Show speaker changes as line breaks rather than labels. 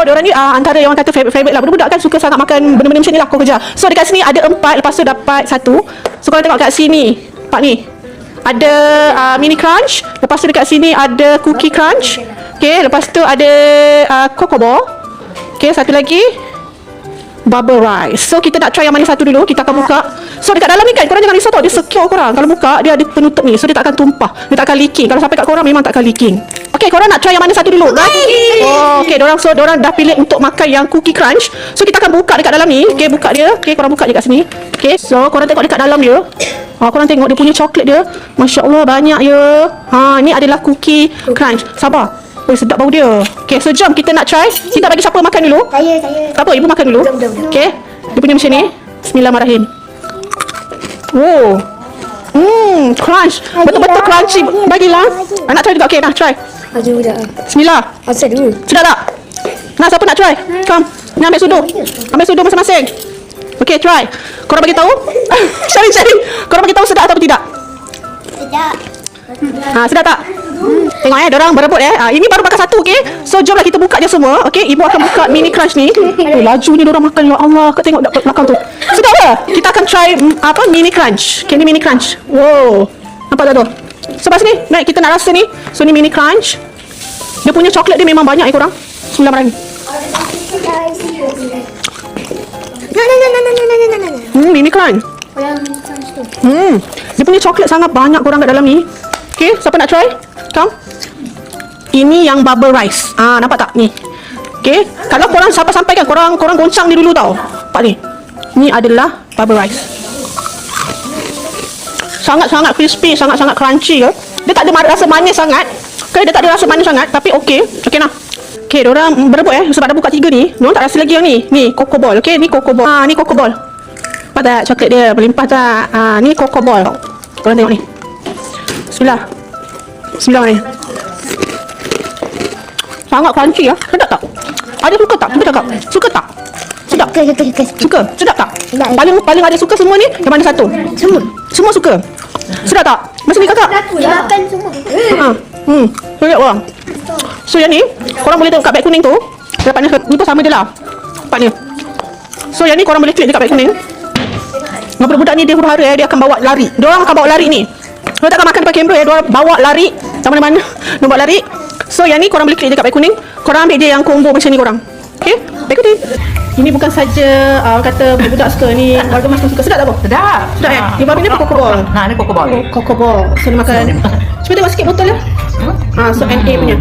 diorang ni antara yang orang kata favorite lah. Budak-budak kan suka sangat makan benda-benda macam ni lah, Koko Jar. So dekat sini ada 4, lepas tu dapat 1. So korang tengok kat sini, part ni ada mini crunch. Lepas tu dekat sini ada cookie crunch. Okay, lepas tu ada Coco Ball. Okay, satu lagi bubble rice. So kita nak try yang mana satu dulu. Kita akan buka. So dekat dalam ni kan, korang jangan risau tau, dia secure korang. Kalau buka, dia ada penutup ni, so dia tak akan tumpah, dia tak akan leaking. Kalau sampai kat korang, memang tak akan leaking. Okay, korang nak try yang mana satu dulu kan? Okay, dorang dah pilih untuk makan yang cookie crunch. So kita akan buka dekat dalam ni. Okay, buka dia. Okay, korang buka je kat sini. Okay, so korang tengok dekat dalam dia. Korang tengok dia punya coklat dia. Masya Allah, banyak ya. Ni adalah cookie crunch. Sabar. Sedap bau dia. Okay, so jom kita nak try. Kita bagi siapa makan dulu?
Saya.
Tak apa, ibu makan dulu. Okay, dia punya macam ni. Bismillahirrahmanirrahim. Oh, crunch. Betul-betul crunchy. Bagilah. Nak try juga. Okay, nak try. Bismillah.
Asal dulu.
Sedap tak? Nak, siapa nak try? Come. Ni ambil sudu. Ambil sudu masing-masing. Okay, try. Korang bagi tahu. Cari. Korang bagi tahu sedap atau tidak?
Sedap.
Sedap tak? Tengok dorang berebut ini baru makan satu, okay? So jomlah kita buka je semua. Okay, ibu akan buka mini crunch ni. Lajunya dorang makan, ya Allah. Kau tengok belakang tu. Sedap ke? Kita akan try mini crunch. Okay, ni mini crunch. Wow, nampak tak tu? Sebelah sini, naik, kita nak rasa ni. So ni mini crunch. Dia punya coklat dia memang banyak korang. Bismillahirrahmanirrahim. Mini crunch. Dia punya coklat sangat banyak korang kat dalam ni. Okay, siapa nak try? Come. Ini yang bubble rice. Nampak tak? Ni. Okay, kalau korang sampai kan, korang goncang ni dulu tau. Nampak ni. Ni adalah bubble rice. Sangat-sangat crispy, sangat-sangat crunchy ya. Dia tak ada rasa manis sangat. Okay, dia tak ada rasa manis sangat, tapi okay. Okay nah. Okay, diorang berebut sebab dah buka 3 ni. Diorang tak rasa lagi yang ni. Ni Coco Ball. Okay, ni Coco Ball. Ni Coco Ball. Nampak tak coklat dia? Berlimpah tak? Ni Coco Ball. Korang tengok ni. Bismillahirrahmanirrahim. Sangat crunchy ya. Sedap tak? Ada suka tak? Cuba cakap. Suka tak? Sedap? Suka? Sedap tak? Paling ada suka semua ni yang mana satu? Semua suka? Sedap tak? Masa ni kakak?
Makan semua.
Sedap orang. So yang ni, korang boleh tengok kat beg kuning tu. Dapatnya ni pun sama je lah. Nampak ni. So yang ni korang boleh klik dekat beg kuning. Budak-budak ni dia huru-hara dia akan bawa lari. Diorang akan bawa lari ni. Diorang takkan makan pakai kamera diorang bawa lari tak mana-mana. Diorang bawa lari. So yang ni korang boleh klik dekat beg kuning. Korang ambil dia yang combo macam ni korang. Okay, beg kuning. Ini bukan saja kata budak suka, ni warga mas suka. Sedap tak apa?
Sedap.
Sedap ya? Ni baru ni apa Coco Ball?
Ni Coco Ball.
Coco Ball. So ni makan. Cuba tengok sikit botol ya. So NA punya.